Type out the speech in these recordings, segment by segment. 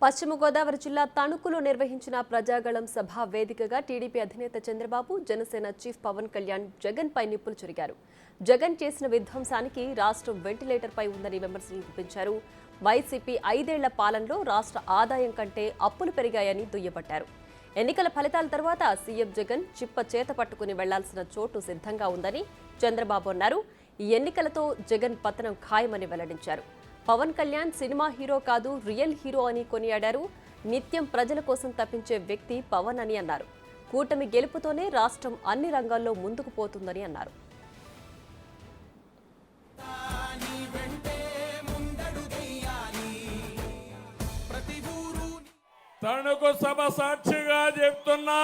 పశ్చిమ గోదావరి జిల్లా తణుకులో నిర్వహించిన ప్రజాగళం సభ వేదికగా టీడీపీ అధినేత చంద్రబాబు, జనసేన చీఫ్ పవన్ కళ్యాణ్ జగన్ పై నిప్పులు చెరిగారు. జగన్ చేసిన విధ్వంసానికి రాష్ట్రం వెంటిలేటర్ పై ఉందని విమర్శలు గుప్పించారు. వైసీపీ 5 ఏళ్ల పాలనలో రాష్ట్ర ఆదాయం కంటే అప్పులు పెరిగాయని దుయ్యబట్టారు. ఎన్నికల ఫలితాల తర్వాత సీఎం జగన్ చిప్ప చేత పట్టుకుని వెళ్లాల్సిన చోటు సిద్ధంగా ఉందని చంద్రబాబు అన్నారు. ఈ ఎన్నికలతో జగన్ పతనం ఖాయమని వెల్లడించారు. పవన్ కళ్యాణ్ సినిమా హీరో కాదు, రియల్ హీరో అని కొనియాడారు. నిత్యం ప్రజల కోసం తప్పించే వ్యక్తి పవన్ అని అన్నారు. కూటమి గెలుపుతోనే రాష్ట్రం అన్ని రంగాల్లో ముందుకు పోతుందని అన్నారు. తణుకు సభ సాక్షిగా చెప్తున్నా,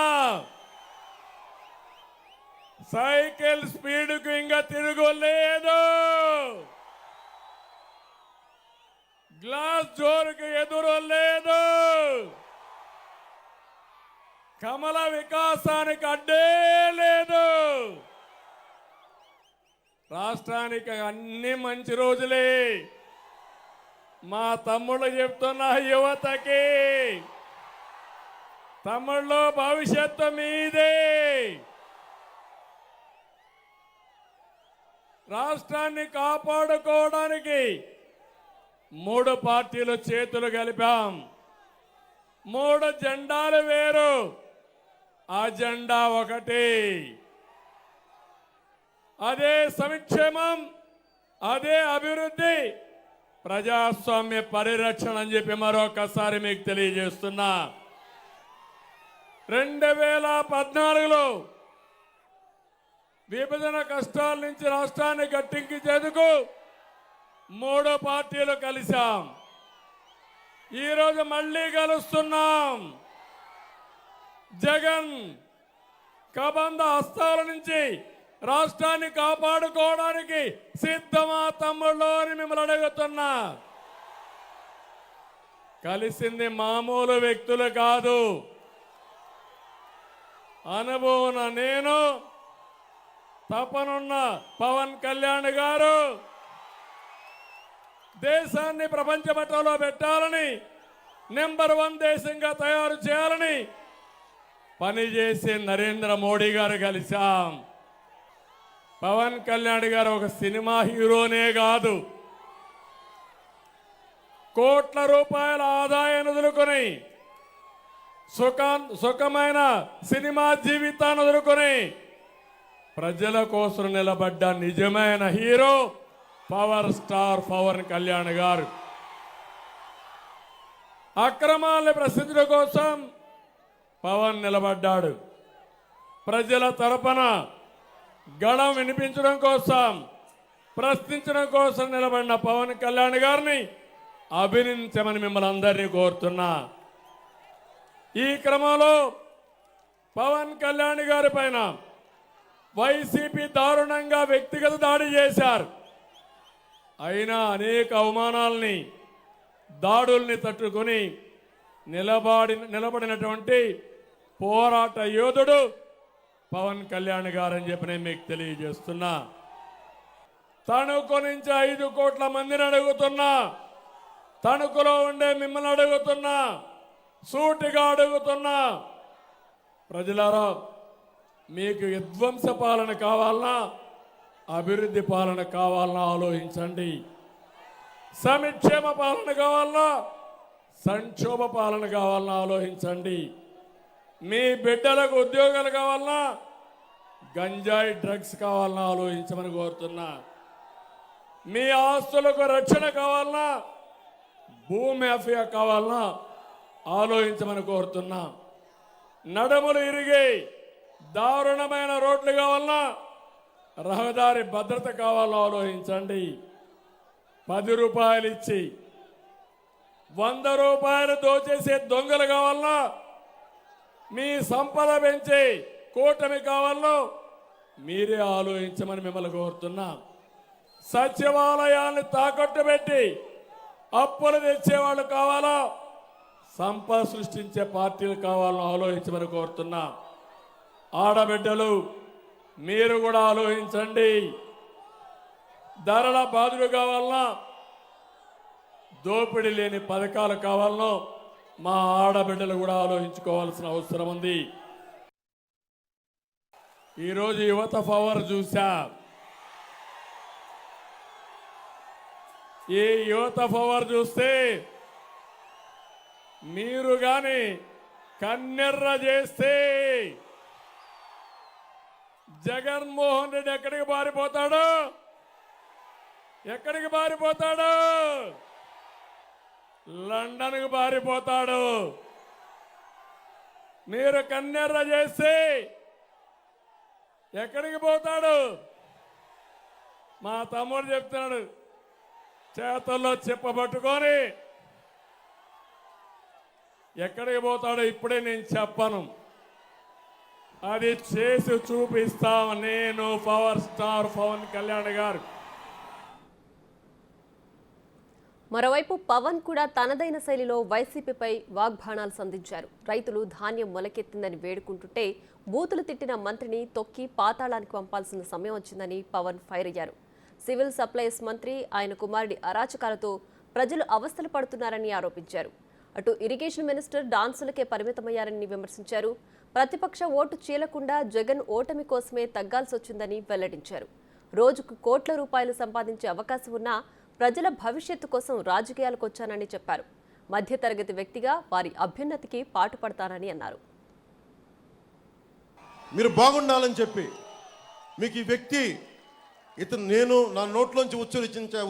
సైకిల్ స్పీడ్కు ఇంకా తిరుగులేదు. గ్లాస్ జోరుకు ఎదురు లేదు. కమల వికాసానికి అడ్డే లేదు. రాష్ట్రానికి అన్ని మంచి రోజులే. మా తమ్ముళ్ళు చెప్తున్న యువతకి, తమ్ముళ్ళు భవిష్యత్తు మీదే. రాష్ట్రాన్ని కాపాడుకోవడానికి 3 పార్టీలు చేతులు కలిపాం. 3 జెండాలు వేరు, ఆ జెండా ఒకటి. అదే సంక్షేమం, అదే అభివృద్ధి, ప్రజాస్వామ్య పరిరక్షణ అని చెప్పి మరొకసారి మీకు తెలియజేస్తున్నా. 2014లో విభజన కష్టాల నుంచి రాష్ట్రాన్ని గట్టెక్కించేందుకు 3 పార్టీలు కలిశాం. ఈరోజు మళ్ళీ కలుస్తున్నాం. జగన్ కబంధ హస్తాల నుంచి రాష్ట్రాన్ని కాపాడుకోవడానికి సిద్ధమా తమ్ముళ్ళు అని మిమ్మల్ని అడుగుతున్నా. కలిసింది మామూలు వ్యక్తులు కాదు. అనుభవం నేను, తపనున్న పవన్ కళ్యాణ్ గారు, దేశాన్ని ప్రపంచ మట్టంలో పెట్టాలని, నెంబర్ 1 దేశంగా తయారు చేయాలని పనిచేసే నరేంద్ర మోడీ గారు కలిశాం. పవన్ కళ్యాణ్ గారు ఒక సినిమా హీరోనే కాదు, కోట్ల రూపాయల ఆదాయాన్ని వదులుకొని సుఖమైన సినిమా జీవితాన్ని వదులుకొని ప్రజల కోసం నిలబడ్డ నిజమైన hero power star Pawan Kalyan గారు. అక్రమాలను ప్రశ్నించడం కోసం పవన్ నిలబడ్డాడు. ప్రజల తరపున గళం వినిపించడం కోసం, ప్రశ్నించడం కోసం నిలబడిన పవన్ కళ్యాణ్ గారిని అభినందించమని మిమ్మల్ని అందరినీ కోరుతున్నా. ఈ క్రమంలో పవన్ కళ్యాణ్ గారి పైన వైసీపీ దారుణంగా వ్యక్తిగత దాడి చేశారు. అయినా అనేక అవమానాలని, దాడుల్ని తట్టుకొని నిలబడినటువంటి పోరాట యోధుడు పవన్ కళ్యాణ్ గారని చెప్పి నేను మీకు తెలియజేస్తున్నా. తణుకు నుంచి 5 కోట్ల మందిని అడుగుతున్నా. తణుకులో ఉండే మిమ్మల్ని అడుగుతున్నా, సూటిగా అడుగుతున్నా. ప్రజలారా, మీకు విధ్వంస పాలన కావాలన్నా, అభివృద్ధి పాలన కావాలన్నా ఆలోచించండి. సంక్షేమ పాలన కావాలన్నా, సంక్షోభ పాలన కావాలన్నా ఆలోచించండి. మీ బిడ్డలకు ఉద్యోగాలు కావాలన్నా, గంజాయి డ్రగ్స్ కావాలన్నా ఆలోచించమని కోరుతున్నా. మీ ఆస్తులకు రక్షణ కావాలన్నా, భూమి మాఫియా కావాలన్నా ఆలోచించమని కోరుతున్నా. నడుములు ఇరిగి దారుణమైన రోడ్లు కావాలన్నా, రహదారి భద్రత కావాలో ఆలోచించండి. 10 రూపాయలు ఇచ్చి 100 రూపాయలు దోచేసే దొంగలు కావాలన్నా, మీ సంపద పెంచి కూటమి కావాలో మీరే ఆలోచించమని మిమ్మల్ని కోరుతున్నా. సచివాలయాన్ని తాకట్టు పెట్టి అప్పులు తెచ్చేవాళ్ళు కావాలా, సంపద సృష్టించే పార్టీలు కావాలని ఆలోచించమని కోరుతున్నా. ఆడబిడ్డలు, మీరు కూడా ఆలోచించండి. ధరల బాధలు కావాలన్నా, దోపిడీ లేని పథకాలు కావాలనో మా ఆడబిడ్డలు కూడా ఆలోచించుకోవాల్సిన అవసరం ఉంది. ఈరోజు యువత పవర్ చూసా. ఈ యువత పవర్ చూస్తే మీరు గాని కన్నెర్ర చేస్తే జగన్మోహన్ రెడ్డి ఎక్కడికి పారిపోతాడు? ఎక్కడికి పారిపోతాడు? లండన్కు పారిపోతాడు. మీరు కన్నెర్ర చేస్తే ఎక్కడికి పోతాడు? మా తమ్ముడు చెప్తున్నాడు, చేతుల్లో చెప్పబట్టుకొని ఎక్కడికి పోతాడో ఇప్పుడే నేను చెప్పను. అది చేసి చూపిస్తాం. నేను పవర్ స్టార్ పవన్ కళ్యాణ్ గారు. మరోవైపు పవన్ కూడా తనదైన శైలిలో వైసీపీపై వాగ్బాణాలు సంధించారు. రైతులు ధాన్యం మొలకెత్తిందని వేడుకుంటుంటే బూతులు తిట్టిన మంత్రిని తొక్కి పాతాళానికి పంపాల్సిన సమయం వచ్చిందని పవన్ ఫైర్ అయ్యారు. సివిల్ సప్లైస్ మంత్రి ఆయన కుమారుడి అరాచకాలతో ప్రజలు అవస్థలు పడుతున్నారని ఆరోపించారు. అటు ఇరిగేషన్ మినిస్టర్ డాన్సులకే పరిమితమయ్యారని విమర్శించారు. ప్రతిపక్ష ఓటు చీలకుండా జగన్ ఓటమి కోసమే తగ్గాల్సి వచ్చిందని వెల్లడించారు. రోజుకు కోట్ల రూపాయలు సంపాదించే అవకాశం ఉన్నా ప్రజల భవిష్యత్తు కోసం రాజకీయాలకు వచ్చానని చెప్పారు. మధ్యతరగతి వ్యక్తిగా వారి అభ్యున్నతికి పాటుపడతానని అన్నారు. మీరు బాగుండాలని చెప్పి మీకు ఈ వ్యక్తి నేను నా నోట్లోంచి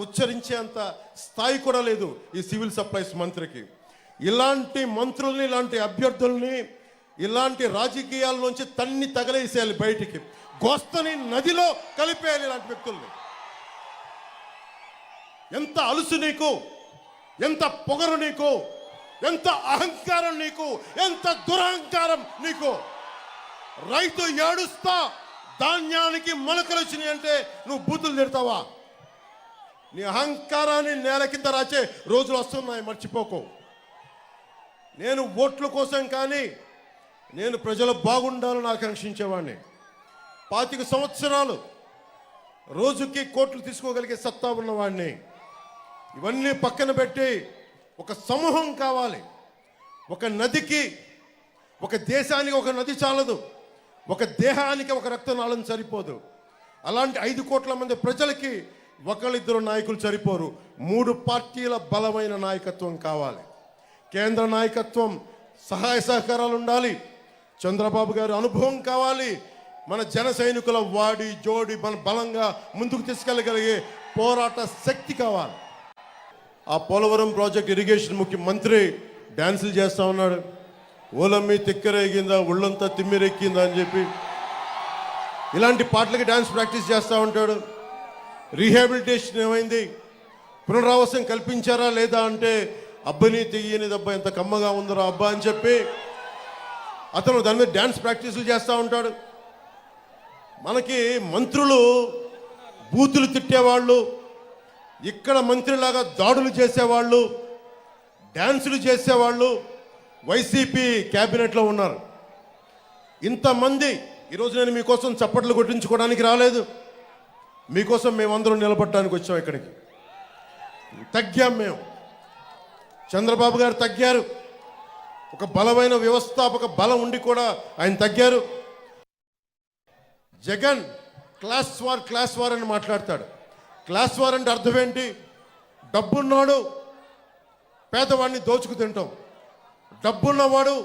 ఉచ్చరించేంత స్థాయి కూడా లేదు ఈ సివిల్ సప్లైస్ మంత్రికి. ఇలాంటి మంత్రుల్ని, ఇలాంటి అభ్యర్థుల్ని, ఇలాంటి రాజకీయాల్లోంచి తన్ని తగలేసేయాలి బయటికి. గోస్తని నదిలో కలిపేయాలి ఇలాంటి వ్యక్తుల్ని. ఎంత అలుసు నీకు, ఎంత పొగరు నీకు, ఎంత అహంకారం నీకు, ఎంత దురహంకారం నీకు. రైతు ఏడుస్తా ధాన్యానికి మొలకలు వచ్చినాయి అంటే నువ్వు బూతులు తిడతావా? నీ అహంకారాన్ని నేల కింద రాచే రోజులు వస్తున్నాయి, మర్చిపోకు. నేను ఓట్ల కోసం కానీ నేను ప్రజలు బాగుండాలని ఆకాంక్షించేవాడిని. 25 సంవత్సరాలు రోజుకి కోట్లు తీసుకోగలిగే సత్తా ఉన్నవాడిని. ఇవన్నీ పక్కన పెట్టి ఒక సమూహం కావాలి. ఒక నదికి, ఒక దేశానికి ఒక నది చాలదు, ఒక దేహానికి ఒక రక్తనాళం సరిపోదు. అలాంటి 5 కోట్ల మంది ప్రజలకి ఒకళ్ళిద్దరు నాయకులు సరిపోరు. 3 పార్టీల బలమైన నాయకత్వం కావాలి. కేంద్ర నాయకత్వం సహాయ సహకారాలు ఉండాలి. చంద్రబాబు గారి అనుభవం కావాలి. మన జన సైనికుల వాడి జోడి మన బలంగా ముందుకు తీసుకెళ్ళగలిగే పోరాట శక్తి కావాలి. ఆ పోలవరం ప్రాజెక్ట్ ఇరిగేషన్ ముఖ్యమంత్రి డ్యాన్సులు చేస్తూ ఉన్నాడు. ఓలమ్మి తిక్కరేగిందా, ఒళ్ళంతా తిమ్మిరెక్కిందా అని చెప్పి ఇలాంటి పాటలకి డ్యాన్స్ ప్రాక్టీస్ చేస్తూ ఉంటాడు. రీహాబిలిటేషన్ ఏమైంది, పునరావాసం కల్పించారా లేదా అంటే అబ్బని తెయ్యని దబ్బా ఎంత కమ్మగా ఉందరా అబ్బా అని చెప్పి అతను దాని మీద డ్యాన్స్ ప్రాక్టీసులు చేస్తూ ఉంటాడు. మనకి మంత్రులు బూతులు తిట్టేవాళ్ళు, ఇక్కడ మంత్రిలాగా దాడులు చేసేవాళ్ళు, డ్యాన్సులు చేసేవాళ్ళు వైసీపీ క్యాబినెట్లో ఉన్నారు. ఇంతమంది ఈరోజు నేను మీకోసం చప్పట్లు కొట్టించుకోవడానికి రాలేదు. మీకోసం మేమందరం నిలబడటానికి వచ్చాం. ఇక్కడికి తగ్గాం మేము. చంద్రబాబు గారు తగ్గారు. ఒక బలమైన వ్యవస్థాపక బలం ఉండి కూడా ఆయన తగ్గారు. జగన్ క్లాస్ వార్ అని మాట్లాడతాడు. క్లాస్ వార్ అంటే అర్థం ఏంటి? డబ్బున్నాడు పేదవాడిని దోచుకు తింటాం, డబ్బున్నవాడు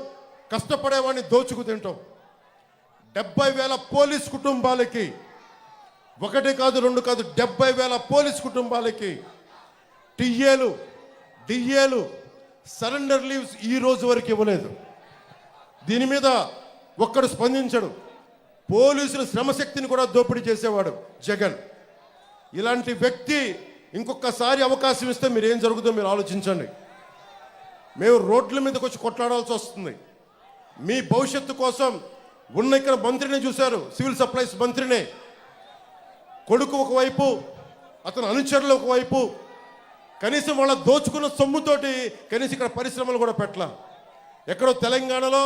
కష్టపడేవాడిని దోచుకు తింటాం. 70,000 పోలీస్ కుటుంబాలకి, 1 కాదు 2 కాదు 70,000 పోలీస్ కుటుంబాలకి టీఏలు డిఏలు సరెండర్ లీవ్స్ ఈ రోజు వరకు ఇవ్వలేదు. దీని మీద ఒక్కడు స్పందించడు. పోలీసుల శ్రమశక్తిని కూడా దోపిడీ చేసేవాడు జగన్. ఇలాంటి వ్యక్తి ఇంకొకసారి అవకాశం ఇస్తే మీరు ఏం జరుగుతుందో మీరు ఆలోచించండి. మేము రోడ్ల మీదకి వచ్చి కొట్లాడాల్సి వస్తుంది. మీ భవిష్యత్తు కోసం ఉన్న ఇక్కడ మంత్రిని చూశారు, సివిల్ సప్లైస్ మంత్రినే. కొడుకు ఒకవైపు, అతను అనుచరులు ఒకవైపు, కనీసం వాళ్ళ దోచుకున్న సొమ్ముతోటి కనీసం ఇక్కడ పరిశ్రమలు కూడా పెట్టలా. ఎక్కడో తెలంగాణలో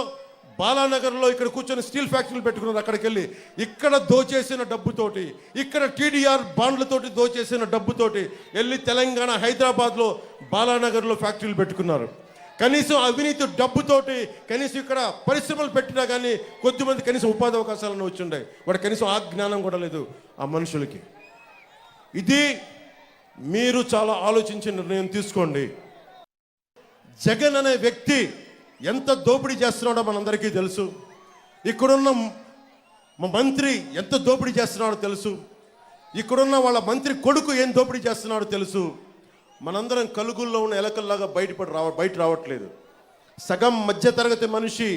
బాలానగర్లో ఇక్కడ కూర్చొని స్టీల్ ఫ్యాక్టరీలు పెట్టుకున్నారు. అక్కడికి వెళ్ళి ఇక్కడ దోచేసిన డబ్బుతోటి, ఇక్కడ టీడీఆర్ బాండ్లతోటి దోచేసిన డబ్బుతోటి వెళ్ళి తెలంగాణ హైదరాబాద్లో బాలానగర్లో ఫ్యాక్టరీలు పెట్టుకున్నారు. కనీసం అవినీతి డబ్బుతోటి కనీసం ఇక్కడ పరిశ్రమలు పెట్టినా కానీ కొద్దిమంది కనీసం ఉపాధి అవకాశాలను వచ్చి వాడు కనీసం ఆ జ్ఞానం కూడా లేదు ఆ మనుషులకి. ఇది మీరు చాలా ఆలోచించి నిర్ణయం తీసుకోండి. జగన్ అనే వ్యక్తి ఎంత దోపిడీ చేస్తున్నాడో మనందరికీ తెలుసు. ఇక్కడున్న మా మంత్రి ఎంత దోపిడీ చేస్తున్నాడో తెలుసు. ఇక్కడున్న వాళ్ళ మంత్రి కొడుకు ఏం దోపిడీ చేస్తున్నాడో తెలుసు. మనందరం కలుగుల్లో ఉన్న ఎలకల్లాగా బయట రావట్లేదు. సగం మధ్యతరగతి మనిషి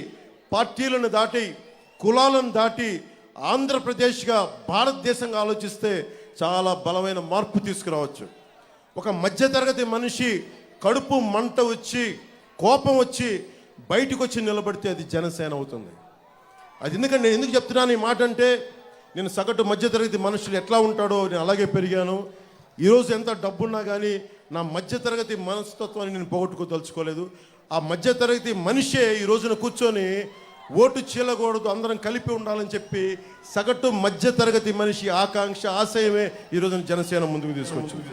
పార్టీలను దాటి కులాలను దాటి ఆంధ్రప్రదేశ్గా భారతదేశంగా ఆలోచిస్తే చాలా బలమైన మార్పు తీసుకురావచ్చు. ఒక మధ్యతరగతి మనిషి కడుపు మంట వచ్చి కోపం వచ్చి బయటకు వచ్చి నిలబడితే అది జనసేన అవుతుంది. అది ఎందుకంటే నేను ఎందుకు చెప్తున్నాను ఈ మాట అంటే, నేను సగటు మధ్యతరగతి మనుషులు ఎట్లా ఉంటాడో నేను అలాగే పెరిగాను. ఈరోజు ఎంత డబ్బున్నా కానీ నా మధ్యతరగతి మనస్తత్వాన్ని నేను పోగొట్టుకోదలుచుకోలేదు. ఆ మధ్యతరగతి మనిషే ఈ రోజున కూర్చొని ఓటు చీలకూడదు, అందరం కలిపి ఉండాలని చెప్పి సగటు మధ్యతరగతి మనిషి ఆకాంక్ష ఆశయమే ఈ రోజున జనసేన ముందుకు తీసుకొచ్చింది.